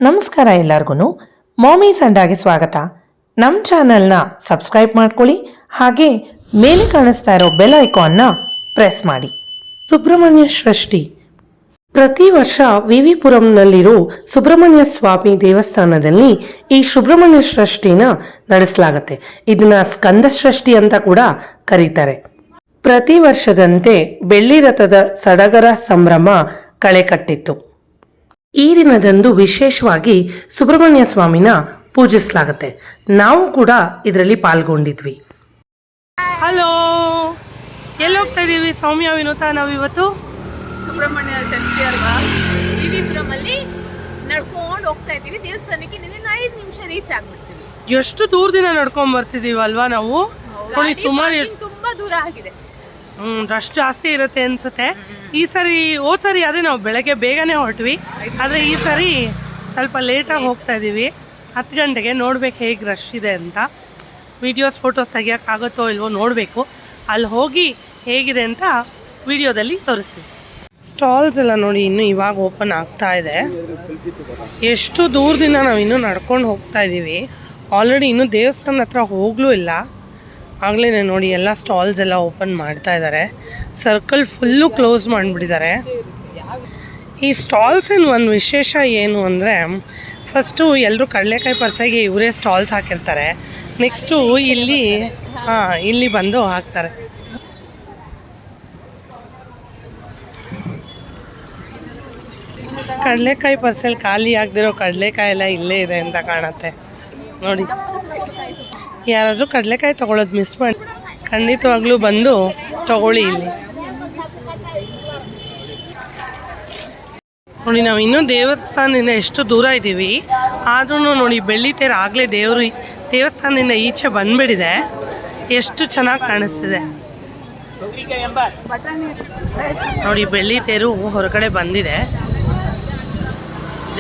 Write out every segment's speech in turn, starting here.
ನಮಸ್ಕಾರ ಎಲ್ಲರಿಗೂ ಮಾಮೀಸ್ ಅಂಡಾಗೆ ಸ್ವಾಗತ. ನಮ್ಮ ಚಾನಲ್ನ ಸಬ್ಸ್ಕ್ರೈಬ್ ಮಾಡ್ಕೊಳ್ಳಿ, ಹಾಗೆ ಮೇಲೆ ಕಾಣಿಸ್ತಾ ಇರೋ ಬೆಲ್ ಐಕಾನ್ನ ಪ್ರೆಸ್ ಮಾಡಿ. ಸುಬ್ರಹ್ಮಣ್ಯ ಷಷ್ಠಿ ಪ್ರತಿ ವರ್ಷ ವಿವಿಪುರಂನಲ್ಲಿರೋ ಸುಬ್ರಹ್ಮಣ್ಯ ಸ್ವಾಮಿ ದೇವಸ್ಥಾನದಲ್ಲಿ ಈ ಸುಬ್ರಹ್ಮಣ್ಯ ಷಷ್ಠಿನ ನಡೆಸಲಾಗುತ್ತೆ. ಇದನ್ನ ಸ್ಕಂದ ಷಷ್ಠಿ ಅಂತ ಕೂಡ ಕರೀತಾರೆ. ಪ್ರತಿ ವರ್ಷದಂತೆ ಬೆಳ್ಳಿ ರಥದ ಸಡಗರ ಸಂಭ್ರಮ ಕಳೆ ಕಟ್ಟಿತ್ತು. ಈ ದಿನದಂದು ವಿಶೇಷವಾಗಿ ಸುಬ್ರಹ್ಮಣ್ಯ ಸ್ವಾಮಿನ ಪೂಜಿಸಲಾಗುತ್ತೆ. ನಾವು ಕೂಡ ಇದರಲ್ಲಿ ಪಾಲ್ಗೊಂಡಿದ್ವಿ. ಹಲೋ, ಎಲ್ಲಿ ಹೋಗ್ತಾ ಇದೀವಿ ಸೌಮ್ಯ, ವಿನೋತ? ನಾವಿವತ್ತು ಸುಬ್ರಹ್ಮಣ್ಯ ಷಷ್ಠಿ ಅಲ್ವಾ, ವಿವಿಪುರಮಲ್ಲಿ ನಡ್ಕೊಂಡು ಹೋಗ್ತಾ ಇದ್ದೀವಿ ದೇವಸ್ಥಾನಕ್ಕೆ. 5 ನಿಮಿಷ ರೀಚ್ ಆಗ್ಬಿಡ್ತೀವಿ. ಎಷ್ಟು ದೂರದಿಂದ ನಡ್ಕೊಂಡ್ ಬರ್ತಿದೀವಿ ಅಲ್ವಾ ನಾವು. ಸುಮಾರು ತುಂಬಾ ದೂರ ಆಗಿದೆ. ರಶ್ ಜಾಸ್ತಿ ಇರುತ್ತೆ ಅನ್ಸುತ್ತೆ. ಈ ಸರಿ ಹೋದ್ ಸರಿ ಅದೇ ನಾವು ಬೆಳಗ್ಗೆ ಬೇಗನೆ ಹೊರಟ್ವಿ, ಆದರೆ ಈ ಸರಿ ಸ್ವಲ್ಪ ಲೇಟಾಗಿ ಹೋಗ್ತಾ ಇದ್ದೀವಿ. 10 ಗಂಟೆಗೆ. ನೋಡ್ಬೇಕು ಹೇಗೆ ರಶ್ ಇದೆ ಅಂತ. ವಿಡಿಯೋಸ್ ಫೋಟೋಸ್ ತೆಗಿಯೋಕ್ಕಾಗುತ್ತೋ ಇಲ್ವೋ ನೋಡಬೇಕು. ಅಲ್ಲಿ ಹೋಗಿ ಹೇಗಿದೆ ಅಂತ ವಿಡಿಯೋದಲ್ಲಿ ತೋರಿಸ್ತೀವಿ. ಸ್ಟಾಲ್ಸ್ ಎಲ್ಲ ನೋಡಿ ಇನ್ನೂ ಇವಾಗ ಓಪನ್ ಆಗ್ತಾ ಇದೆ. ಎಷ್ಟು ದೂರದಿಂದ ನಾವು ಇನ್ನೂ ನಡ್ಕೊಂಡು ಹೋಗ್ತಾ ಇದ್ದೀವಿ. ಆಲ್ರೆಡಿ ಇನ್ನೂ ದೇವಸ್ಥಾನ ಹತ್ರ ಹೋಗ್ಲೂ ಇಲ್ಲ, ಆಗಲೇ ನೋಡಿ ಎಲ್ಲ ಸ್ಟಾಲ್ಸ್ ಎಲ್ಲ ಓಪನ್ ಮಾಡ್ತಾ ಇದ್ದಾರೆ. ಸರ್ಕಲ್ ಫುಲ್ಲು ಕ್ಲೋಸ್ ಮಾಡಿಬಿಟ್ಟಿದ್ದಾರೆ. ಈ ಸ್ಟಾಲ್ಸಿನ ಒಂದು ವಿಶೇಷ ಏನು ಅಂದರೆ, ಫಸ್ಟು ಎಲ್ಲರೂ ಕಡಲೆಕಾಯಿ ಪರ್ಸೆಗೆ ಇವರೇ ಸ್ಟಾಲ್ಸ್ ಹಾಕಿರ್ತಾರೆ. ನೆಕ್ಸ್ಟು ಇಲ್ಲಿ ಬಂದು ಹಾಕ್ತಾರೆ. ಕಡಲೆಕಾಯಿ ಪರ್ಸೆಲ್ ಖಾಲಿ ಆಗದಿರೋ ಕಡಲೆಕಾಯಿ ಎಲ್ಲ ಇಲ್ಲೇ ಇದೆ ಅಂತ ಕಾಣುತ್ತೆ ನೋಡಿ. ಯಾರಾದರೂ ಕಡಲೆಕಾಯಿ ತೊಗೊಳೋದು ಮಿಸ್ ಮಾಡಿ ಖಂಡಿತವಾಗ್ಲೂ ಬಂದು ತಗೊಳ್ಳಿ. ಇಲ್ಲಿ ನೋಡಿ, ನಾವು ಇನ್ನೂ ದೇವಸ್ಥಾನದಿಂದ ಎಷ್ಟು ದೂರ ಇದ್ದೀವಿ, ಆದ್ರೂ ನೋಡಿ ಬೆಳ್ಳಿ ತೇರು ಆಗಲೇ ದೇವಸ್ಥಾನದಿಂದ ಈಚೆ ಬಂದ್ಬಿಟ್ಟಿದೆ. ಎಷ್ಟು ಚೆನ್ನಾಗಿ ಕಾಣಿಸ್ತಿದೆ ನೋಡಿ. ಬೆಳ್ಳಿ ತೇರು ಹೊರಗಡೆ ಬಂದಿದೆ.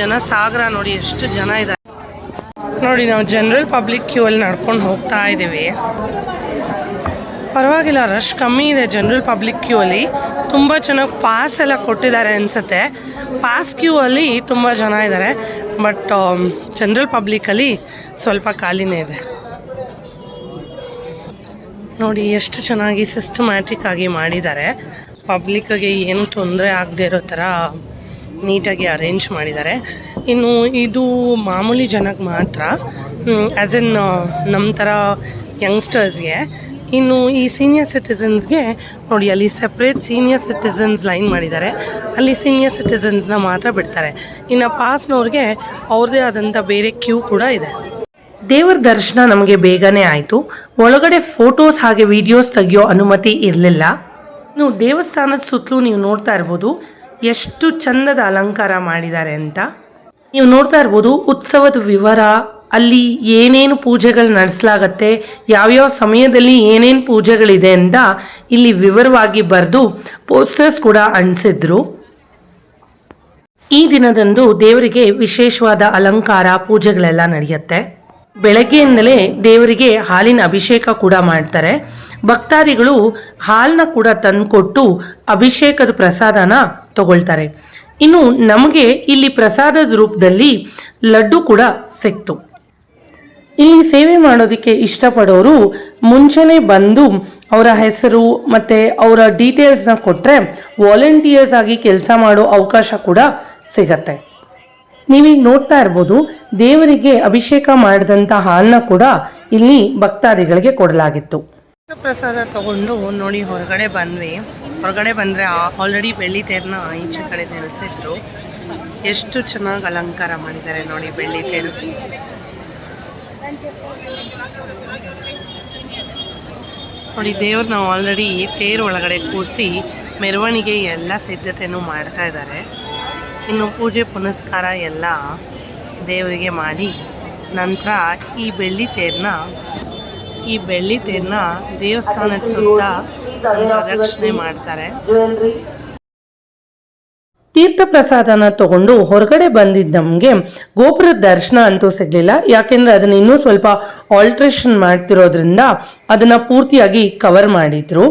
ಜನ ಸಾಗರ ನೋಡಿ, ಎಷ್ಟು ಜನ ಇದ್ದಾರೆ ನೋಡಿ. ನಾವು ಜನರಲ್ ಪಬ್ಲಿಕ್ ಕ್ಯೂ ಅಲ್ಲಿ ನಡ್ಕೊಂಡು ಹೋಗ್ತಾ ಇದ್ದೀವಿ. ಪರವಾಗಿಲ್ಲ, ರಶ್ ಕಮ್ಮಿ ಇದೆ ಜನರಲ್ ಪಬ್ಲಿಕ್ ಕ್ಯೂ ಅಲ್ಲಿ. ತುಂಬ ಚೆನ್ನಾಗಿ ಪಾಸ್ ಎಲ್ಲ ಕೊಟ್ಟಿದ್ದಾರೆ ಅನಿಸುತ್ತೆ. ಪಾಸ್ ಕ್ಯೂ ಅಲ್ಲಿ ತುಂಬ ಜನ ಇದ್ದಾರೆ, ಬಟ್ ಜನರಲ್ ಪಬ್ಲಿಕಲ್ಲಿ ಸ್ವಲ್ಪ ಖಾಲಿನೇ ಇದೆ ನೋಡಿ. ಎಷ್ಟು ಚೆನ್ನಾಗಿ ಸಿಸ್ಟಮ್ಯಾಟಿಕ್ ಆಗಿ ಮಾಡಿದ್ದಾರೆ. ಪಬ್ಲಿಕ್ಗೆ ಏನು ತೊಂದರೆ ಆಗದೆ ಇರೋ ಥರ ನೀಟಾಗಿ ಅರೇಂಜ್ ಮಾಡಿದ್ದಾರೆ. ಇನ್ನು ಇದು ಮಾಮೂಲಿ ಜನಕ್ಕೆ ಮಾತ್ರ, ಆ್ಯಸ್ ಇನ್ ನಮ್ಮ ಥರ ಯಂಗ್ಸ್ಟರ್ಸ್ಗೆ. ಇನ್ನು ಈ ಸೀನಿಯರ್ ಸಿಟಿಸನ್ಸ್ಗೆ ನೋಡಿ, ಅಲ್ಲಿ ಸಪ್ರೇಟ್ ಸೀನಿಯರ್ ಸಿಟಿಸನ್ಸ್ ಲೈನ್ ಮಾಡಿದ್ದಾರೆ. ಅಲ್ಲಿ ಸೀನಿಯರ್ ಸಿಟಿಸನ್ಸ್ನ ಮಾತ್ರ ಬಿಡ್ತಾರೆ. ಇನ್ನು ಪಾಸ್ನವ್ರಿಗೆ ಅವ್ರದ್ದೇ ಆದಂಥ ಬೇರೆ ಕ್ಯೂ ಕೂಡ ಇದೆ. ದೇವರ ದರ್ಶನ ನಮಗೆ ಬೇಗನೆ ಆಯಿತು. ಒಳಗಡೆ ಫೋಟೋಸ್ ಹಾಗೆ ವಿಡಿಯೋಸ್ ತೆಗಿಯೋ ಅನುಮತಿ ಇರಲಿಲ್ಲ. ಇನ್ನು ದೇವಸ್ಥಾನದ ಸುತ್ತಲೂ ನೀವು ನೋಡ್ತಾ ಇರ್ಬೋದು ಎಷ್ಟು ಚಂದದ ಅಲಂಕಾರ ಮಾಡಿದ್ದಾರೆ ಅಂತ. ನೀವು ನೋಡ್ತಾ ಇರ್ಬೋದು ಉತ್ಸವದ ವಿವರ, ಅಲ್ಲಿ ಏನೇನು ಪೂಜೆಗಳು ನಡೆಸಲಾಗತ್ತೆ, ಯಾವ್ಯಾವ ಸಮಯದಲ್ಲಿ ಏನೇನು ಪೂಜೆಗಳಿದೆ ಅಂತ ಇಲ್ಲಿ ವಿವರವಾಗಿ ಬರೆದು ಪೋಸ್ಟರ್ಸ್ ಕೂಡ ಅಂಟಿಸಿದ್ರು. ಈ ದಿನದಂದು ದೇವರಿಗೆ ವಿಶೇಷವಾದ ಅಲಂಕಾರ ಪೂಜೆಗಳೆಲ್ಲ ನಡೆಯುತ್ತೆ. ಬೆಳಗ್ಗೆಯಿಂದಲೇ ದೇವರಿಗೆ ಹಾಲಿನ ಅಭಿಷೇಕ ಕೂಡ ಮಾಡ್ತಾರೆ. ಭಕ್ತಾದಿಗಳು ಹಾಲನ್ನ ಕೂಡ ತಂದುಕೊಟ್ಟು ಅಭಿಷೇಕದ ಪ್ರಸಾದನ ತಗೊಳ್ತಾರೆ. ಇನ್ನು ನಮಗೆ ಇಲ್ಲಿ ಪ್ರಸಾದದ ರೂಪದಲ್ಲಿ ಲಡ್ಡು ಕೂಡ ಸಿಕ್ತು. ಇಲ್ಲಿ ಸೇವೆ ಮಾಡೋದಕ್ಕೆ ಇಷ್ಟಪಡೋರು ಮುಂಚೆನೇ ಬಂದು ಅವರ ಹೆಸರು ಮತ್ತು ಅವರ ಡೀಟೇಲ್ಸ್ನ ಕೊಟ್ಟರೆ ವಾಲಂಟಿಯರ್ಸ್ ಆಗಿ ಕೆಲಸ ಮಾಡೋ ಅವಕಾಶ ಕೂಡ ಸಿಗತ್ತೆ. ನೀವೀಗ ನೋಡ್ತಾ ಇರ್ಬೋದು ದೇವರಿಗೆ ಅಭಿಷೇಕ ಮಾಡಿದಂಥ ಹಾಲನ್ನ ಕೂಡ ಇಲ್ಲಿ ಭಕ್ತಾದಿಗಳಿಗೆ ಕೊಡಲಾಗಿತ್ತು. ಪ್ರಸಾದ ತಗೊಂಡು ನೋಡಿ ಹೊರಗಡೆ ಬಂದ್ವಿ. ಹೊರಗಡೆ ಬಂದರೆ ಆಲ್ರೆಡಿ ಬೆಳ್ಳಿ ತೇರನ್ನ ಈಚೆ ಕಡೆ ನಿಲ್ಲಿಸಿದ್ರು. ಎಷ್ಟು ಚೆನ್ನಾಗಿ ಅಲಂಕಾರ ಮಾಡಿದ್ದಾರೆ ನೋಡಿ ಬೆಳ್ಳಿ ತೇರು. ನೋಡಿ ದೇವ್ರನ್ನ ಆಲ್ರೆಡಿ ತೇರು ಒಳಗಡೆ ಕೂರಿಸಿ ಮೆರವಣಿಗೆ ಎಲ್ಲ ಸಿದ್ಧತೆಯೂ ಮಾಡ್ತಾ ಇದ್ದಾರೆ. ಇನ್ನು ಪೂಜೆ ಪುನಸ್ಕಾರ ಎಲ್ಲ ದೇವರಿಗೆ ಮಾಡಿ ನಂತರ ಈ ಬೆಳ್ಳಿ ತೇರನ್ನ ದೇವಸ್ಥಾನದ ಸುತ್ತ ಪ್ರದಕ್ಷಿಣೆ ಮಾಡ್ತಾರೆ. ತೀರ್ಥ ಪ್ರಸಾದನ ತಗೊಂಡು ಹೊರಗಡೆ ಬಂದಿದ್ದ ನಮಗೆ ಗೋಪುರದ ದರ್ಶನ ಅಂತೂ ಸಿಗ್ಲಿಲ್ಲ. ಯಾಕೆಂದ್ರೆ ಅದನ್ನ ಇನ್ನೂ ಸ್ವಲ್ಪ ಆಲ್ಟ್ರೇಷನ್ ಮಾಡ್ತಿರೋದ್ರಿಂದ ಅದನ್ನ ಪೂರ್ತಿಯಾಗಿ ಕವರ್ ಮಾಡಿದ್ರು.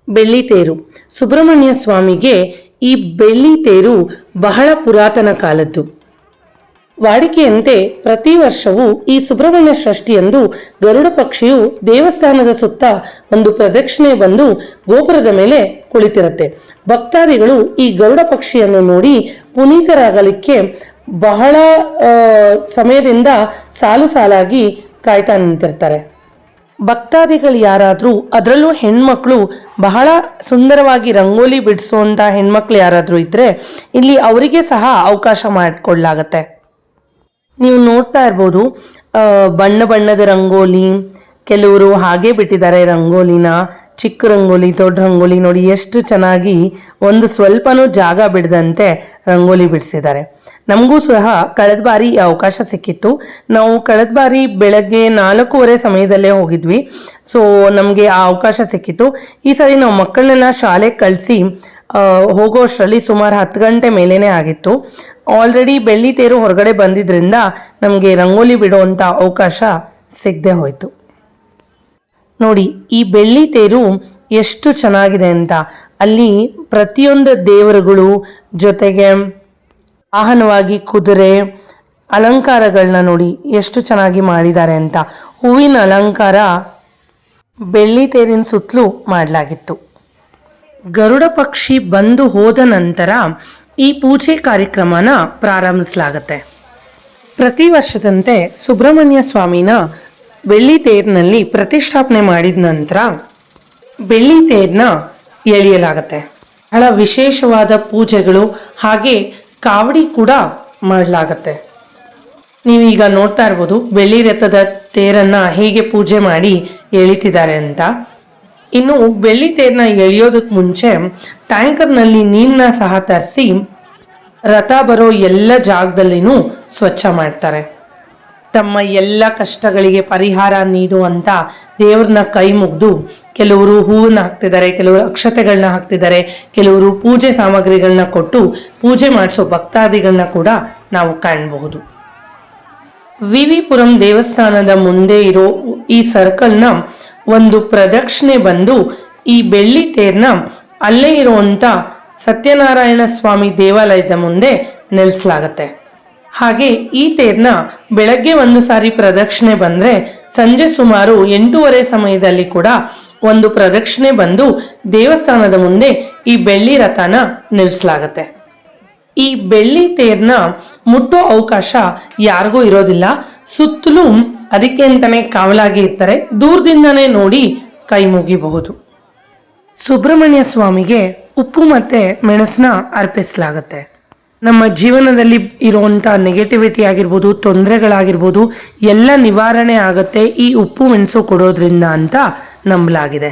ಬೆಳ್ಳಿ ತೇರು ಸುಬ್ರಹ್ಮಣ್ಯ ಸ್ವಾಮಿಗೆ ಈ ಬೆಳ್ಳಿ ತೇರು ಬಹಳ ಪುರಾತನ ಕಾಲದ್ದು. ವಾಡಿಕೆಯಂತೆ ಪ್ರತಿ ವರ್ಷವೂ ಈ ಸುಬ್ರಹ್ಮಣ್ಯ ಷಷ್ಠಿಯಂದು ಗರುಡ ಪಕ್ಷಿಯು ದೇವಸ್ಥಾನದ ಸುತ್ತ ಒಂದು ಪ್ರದಕ್ಷಿಣೆ ಬಂದು ಗೋಪುರದ ಮೇಲೆ ಕುಳಿತಿರುತ್ತೆ. ಭಕ್ತಾದಿಗಳು ಈ ಗರುಡ ಪಕ್ಷಿಯನ್ನು ನೋಡಿ ಪುನೀತರಾಗಲಿಕ್ಕೆ ಬಹಳ ಸಮಯದಿಂದ ಸಾಲು ಸಾಲಾಗಿ ಕಾಯ್ತಾ ನಿಂತಿರ್ತಾರೆ. ಭಕ್ತಾದಿಗಳು ಯಾರಾದರೂ, ಅದರಲ್ಲೂ ಹೆಣ್ಮಕ್ಳು ಬಹಳ ಸುಂದರವಾಗಿ ರಂಗೋಲಿ ಬಿಡಿಸುವಂಥ ಹೆಣ್ಮಕ್ಳು ಯಾರಾದರೂ ಇದ್ದರೆ ಇಲ್ಲಿ ಅವರಿಗೆ ಸಹ ಅವಕಾಶ ಮಾಡಿಕೊಡ್ಲಾಗತ್ತೆ. ನೀವು ನೋಡ್ತಾ ಇರ್ಬೋದು, ಬಣ್ಣ ಬಣ್ಣದ ರಂಗೋಲಿ, ಕೆಲವರು ಹಾಗೆ ಬಿಟ್ಟಿದ್ದಾರೆ ರಂಗೋಲಿನ. ಚಿಕ್ಕ ರಂಗೋಲಿ, ದೊಡ್ಡ ರಂಗೋಲಿ ನೋಡಿ ಎಷ್ಟು ಚೆನ್ನಾಗಿ ಒಂದು ಸ್ವಲ್ಪನೂ ಜಾಗ ಬಿಡದಂತೆ ರಂಗೋಲಿ ಬಿಡಿಸಿದ್ದಾರೆ. ನಮಗೂ ಸಹ ಕಳೆದ ಬಾರಿ ಈ ಅವಕಾಶ ಸಿಕ್ಕಿತ್ತು. ನಾವು ಕಳೆದ ಬಾರಿ ಬೆಳಗ್ಗೆ 4:15 ಸಮಯದಲ್ಲೇ ಹೋಗಿದ್ವಿ. ಸೊ ನಮಗೆ ಆ ಅವಕಾಶ ಸಿಕ್ಕಿತ್ತು. ಈ ಸರಿ ನಾವು ಮಕ್ಕಳನ್ನೆಲ್ಲ ಶಾಲೆಗೆ ಕಳಿಸಿ ಹೋಗೋ ಅಷ್ಟರಲ್ಲಿ ಸುಮಾರು 10 ಗಂಟೆ ಮೇಲೇನೆ ಆಗಿತ್ತು. ಆಲ್ರೆಡಿ ಬೆಳ್ಳಿ ತೇರು ಹೊರಗಡೆ ಬಂದಿದ್ರಿಂದ ನಮಗೆ ರಂಗೋಲಿ ಬಿಡುವಂಥ ಅವಕಾಶ ಸಿಗದೆ ಹೋಯಿತು. ನೋಡಿ ಈ ಬೆಳ್ಳಿ ತೇರು ಎಷ್ಟು ಚೆನ್ನಾಗಿದೆ ಅಂತ. ಅಲ್ಲಿ ಪ್ರತಿಯೊಂದು ದೇವರುಗಳು, ಜೊತೆಗೆ ವಾಹನವಾಗಿ ಕುದುರೆ, ಅಲಂಕಾರಗಳನ್ನ ನೋಡಿ ಎಷ್ಟು ಚೆನ್ನಾಗಿ ಮಾಡಿದ್ದಾರೆ ಅಂತ. ಹೂವಿನ ಅಲಂಕಾರ ಬೆಳ್ಳಿ ತೇರಿನ ಸುತ್ತಲೂ ಮಾಡಲಾಗಿತ್ತು. ಗರುಡ ಪಕ್ಷಿ ಬಂದು ಹೋದ ನಂತರ ಈ ಪೂಜೆ ಕಾರ್ಯಕ್ರಮನ ಪ್ರಾರಂಭಿಸಲಾಗತ್ತೆ. ಪ್ರತಿ ವರ್ಷದಂತೆ ಸುಬ್ರಹ್ಮಣ್ಯ ಸ್ವಾಮಿನ ಬೆಳ್ಳಿ ತೇರಿನಲ್ಲಿ ಪ್ರತಿಷ್ಠಾಪನೆ ಮಾಡಿದ ನಂತರ ಬೆಳ್ಳಿ ತೇರನ್ನ ಎಳೆಯಲಾಗತ್ತೆ. ಬಹಳ ವಿಶೇಷವಾದ ಪೂಜೆಗಳು ಹಾಗೆ ಕಾವಡಿ ಕೂಡ ಮಾಡಲಾಗತ್ತೆ. ನೀವೀಗ ನೋಡ್ತಾ ಇರ್ಬೋದು ಬೆಳ್ಳಿ ರಥದ ತೇರನ್ನ ಹೇಗೆ ಪೂಜೆ ಮಾಡಿ ಎಳಿತಿದ್ದಾರೆ ಅಂತ. ಇನ್ನು ಬೆಳ್ಳಿ ತೇರನ್ನ ಎಳೆಯೋದಕ್ಕೆ ಮುಂಚೆ ಟ್ಯಾಂಕರ್ನಲ್ಲಿ ನೀರನ್ನ ಸಹ ತರಿಸಿ ರಥ ಬರೋ ಎಲ್ಲ ಜಾಗದಲ್ಲಿನೂ ಸ್ವಚ್ಛ ಮಾಡ್ತಾರೆ. ತಮ್ಮ ಎಲ್ಲ ಕಷ್ಟಗಳಿಗೆ ಪರಿಹಾರ ನೀಡುವಂತ ದೇವ್ರನ್ನ ಕೈ ಮುಗಿದು ಕೆಲವರು ಹೂವನ್ನ ಹಾಕ್ತಿದ್ದಾರೆ, ಕೆಲವರು ಅಕ್ಷತೆಗಳನ್ನ ಹಾಕ್ತಿದ್ದಾರೆ, ಕೆಲವರು ಪೂಜೆ ಸಾಮಗ್ರಿಗಳನ್ನ ಕೊಟ್ಟು ಪೂಜೆ ಮಾಡಿಸೋ ಭಕ್ತಾದಿಗಳನ್ನ ಕೂಡ ನಾವು ಕಾಣಬಹುದು. ವಿವಿಪುರಂ ದೇವಸ್ಥಾನದ ಮುಂದೆ ಇರೋ ಈ ಸರ್ಕಲ್ನ ಒಂದು ಪ್ರದಕ್ಷಿಣೆ ಬಂದು ಈ ಬೆಳ್ಳಿ ತೇರ್ನ ಅಲ್ಲೇ ಇರುವಂತ ಸತ್ಯನಾರಾಯಣ ಸ್ವಾಮಿ ದೇವಾಲಯದ ಮುಂದೆ ನಿಲ್ಲಿಸಲಾಗತ್ತೆ. ಹಾಗೆ ಈ ತೇರ್ನ ಬೆಳಗ್ಗೆ ಒಂದು ಸಾರಿ ಪ್ರದಕ್ಷಿಣೆ ಬಂದ್ರೆ ಸಂಜೆ ಸುಮಾರು 8:30 ಸಮಯದಲ್ಲಿ ಕೂಡ ಒಂದು ಪ್ರದಕ್ಷಿಣೆ ಬಂದು ದೇವಸ್ಥಾನದ ಮುಂದೆ ಈ ಬೆಳ್ಳಿ ರಥನ ನಿಲ್ಲಿಸಲಾಗತ್ತೆ. ಈ ಬೆಳ್ಳಿ ತೇರ್ನ ಮುಟ್ಟೋ ಅವಕಾಶ ಯಾರಿಗೂ ಇರೋದಿಲ್ಲ. ಸುತ್ತಲೂ ಅದಕ್ಕೆ ಅಂತಾನೆ ಕಾವಲಾಗಿ ಇರ್ತಾರೆ. ದೂರದಿಂದನೇ ನೋಡಿ ಕೈ ಮುಗಿಬಹುದು. ಸುಬ್ರಹ್ಮಣ್ಯ ಸ್ವಾಮಿಗೆ ಉಪ್ಪು ಮತ್ತೆ ಮೆಣಸನ್ನ ಅರ್ಪಿಸಲಾಗತ್ತೆ. ನಮ್ಮ ಜೀವನದಲ್ಲಿ ಇರುವಂಥ ನೆಗೆಟಿವಿಟಿ ಆಗಿರ್ಬೋದು, ತೊಂದರೆಗಳಾಗಿರ್ಬೋದು ಎಲ್ಲ ನಿವಾರಣೆ ಆಗುತ್ತೆ ಈ ಉಪ್ಪು ಮೆಣಸು ಕೊಡೋದ್ರಿಂದ ಅಂತ ನಂಬಲಾಗಿದೆ.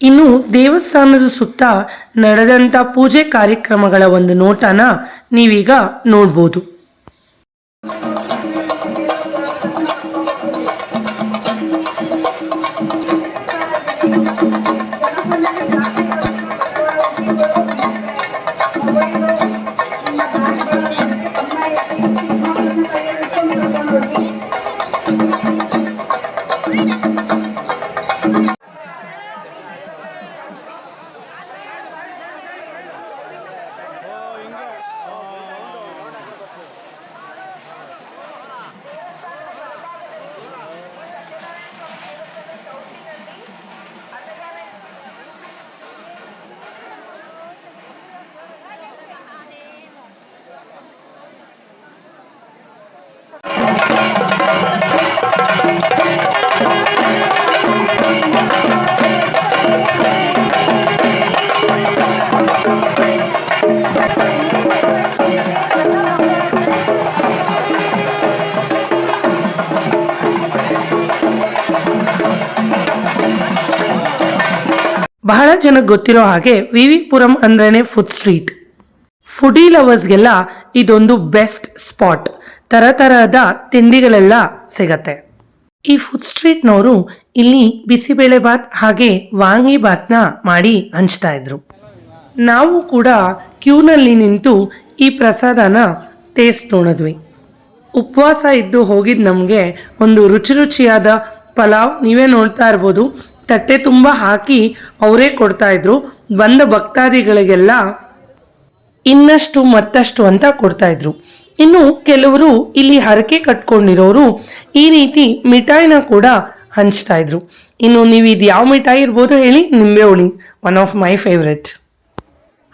ಇನ್ನು ದೇವಸ್ಥಾನದ ಸುತ್ತ ನಡೆದಂಥ ಪೂಜೆ ಕಾರ್ಯಕ್ರಮಗಳ ಒಂದು ನೋಟನ ನೀವೀಗ ನೋಡ್ಬೋದು. ಬಹಳ ಜನಕ್ಕೆ ಗೊತ್ತಿರೋ ಹಾಗೆ ವಿವಿಪುರಂ ಅಂದ್ರೇನೆ ಫುಡ್ ಸ್ಟ್ರೀಟ್. ಫುಡಿ ಲವರ್ಸ್ಗೆಲ್ಲ ಇದೊಂದು ಬೆಸ್ಟ್ ಸ್ಪಾಟ್. ತರತರಹದ ತಿಂಡಿಗಳೆಲ್ಲ ಸಿಗತ್ತೆ. ಈ ಫುಡ್ ಸ್ಟ್ರೀಟ್ನವರು ಇಲ್ಲಿ ಬಿಸಿಬೇಳೆ ಬಾತ್ ಹಾಗೆ ವಾಂಗಿ ಬಾತ್ನ ಮಾಡಿ ಹಂಚ್ತಾ ಇದ್ರು. ನಾವು ಕೂಡ ಕ್ಯೂನಲ್ಲಿ ನಿಂತು ಈ ಪ್ರಸಾದನ ಟೇಸ್ಟ್ ನೋಡಿದ್ವಿ. ಉಪವಾಸ ಇದ್ದು ಹೋಗಿದ್ದು ನಮಗೆ ಒಂದು ರುಚಿ ರುಚಿಯಾದ ಪಲಾವ್ ನೀವೇ ನೋಡ್ತಾ ಇರ್ಬೋದು. ತಟ್ಟೆ ತುಂಬ ಹಾಕಿ ಅವರೇ ಕೊಡ್ತಾ ಇದ್ರು. ಬಂದ ಭಕ್ತಾದಿಗಳಿಗೆಲ್ಲ ಇನ್ನಷ್ಟು ಮತ್ತಷ್ಟು ಅಂತ ಕೊಡ್ತಾ ಇದ್ರು. ಇನ್ನು ಕೆಲವರು ಇಲ್ಲಿ ಹರಕೆ ಕಟ್ಕೊಂಡಿರೋರು ಈ ರೀತಿ ಮಿಠಾಯಿನ ಕೂಡ ಹಂಚ್ತಾ ಇದ್ರು. ಇನ್ನು ನೀವು ಇದು ಯಾವ ಮಿಠಾಯಿ ಇರ್ಬೋದು ಹೇಳಿ? ನಿಂಬೆ ಹುಳಿ, ಒನ್ ಆಫ್ ಮೈ ಫೇವ್ರೆಟ್.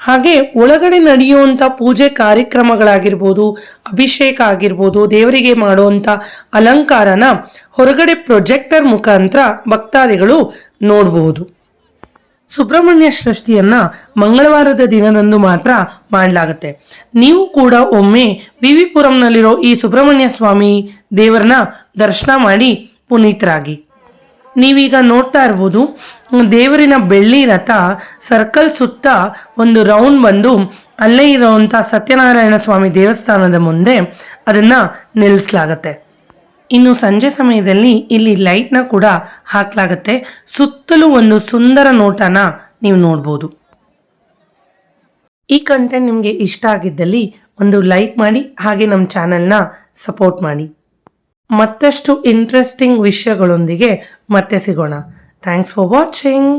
ಹಾಗೆ ಒಳಗಡೆ ನಡೆಯುವಂಥ ಪೂಜೆ ಕಾರ್ಯಕ್ರಮಗಳಾಗಿರ್ಬೋದು, ಅಭಿಷೇಕ ಆಗಿರ್ಬೋದು, ದೇವರಿಗೆ ಮಾಡುವಂಥ ಅಲಂಕಾರನ ಹೊರಗಡೆ ಪ್ರೊಜೆಕ್ಟರ್ ಮುಖಾಂತರ ಭಕ್ತಾದಿಗಳು ನೋಡಬಹುದು. ಸುಬ್ರಹ್ಮಣ್ಯ ಷಷ್ಠಿಯನ್ನ ಮಂಗಳವಾರದ ದಿನದಂದು ಮಾತ್ರ ಮಾಡಲಾಗುತ್ತೆ. ನೀವು ಕೂಡ ಒಮ್ಮೆ ವಿವಿಪುರಂನಲ್ಲಿರೋ ಈ ಸುಬ್ರಹ್ಮಣ್ಯ ಸ್ವಾಮಿ ದೇವರನ್ನ ದರ್ಶನ ಮಾಡಿ ಪುನೀತರಾಗಿ. ನೀವೀಗ ನೋಡ್ತಾ ಇರ್ಬೋದು, ದೇವರಿನ ಬೆಳ್ಳಿ ರಥ ಸರ್ಕಲ್ ಸುತ್ತ ಒಂದು ರೌಂಡ್ ಬಂದು ಅಲ್ಲೇ ಇರೋವಂಥ ಸತ್ಯನಾರಾಯಣ ಸ್ವಾಮಿ ದೇವಸ್ಥಾನದ ಮುಂದೆ ಅದನ್ನು ನಿಲ್ಲಿಸಲಾಗತ್ತೆ. ಇನ್ನು ಸಂಜೆ ಸಮಯದಲ್ಲಿ ಇಲ್ಲಿ ಲೈಟ್ನ ಕೂಡ ಹಾಕಲಾಗತ್ತೆ. ಸುತ್ತಲೂ ಒಂದು ಸುಂದರ ನೋಟನ ನೀವು ನೋಡ್ಬೋದು. ಈ ಕಂಟೆಂಟ್ ನಿಮಗೆ ಇಷ್ಟ ಆಗಿದ್ದಲ್ಲಿ ಒಂದು ಲೈಕ್ ಮಾಡಿ, ಹಾಗೆ ನಮ್ಮ ಚಾನೆಲ್ನ ಸಪೋರ್ಟ್ ಮಾಡಿ. ಮತ್ತಷ್ಟು ಇಂಟ್ರೆಸ್ಟಿಂಗ್ ವಿಷಯಗಳೊಂದಿಗೆ ಮತ್ತೆ ಸಿಗೋಣ. Thanks for watching.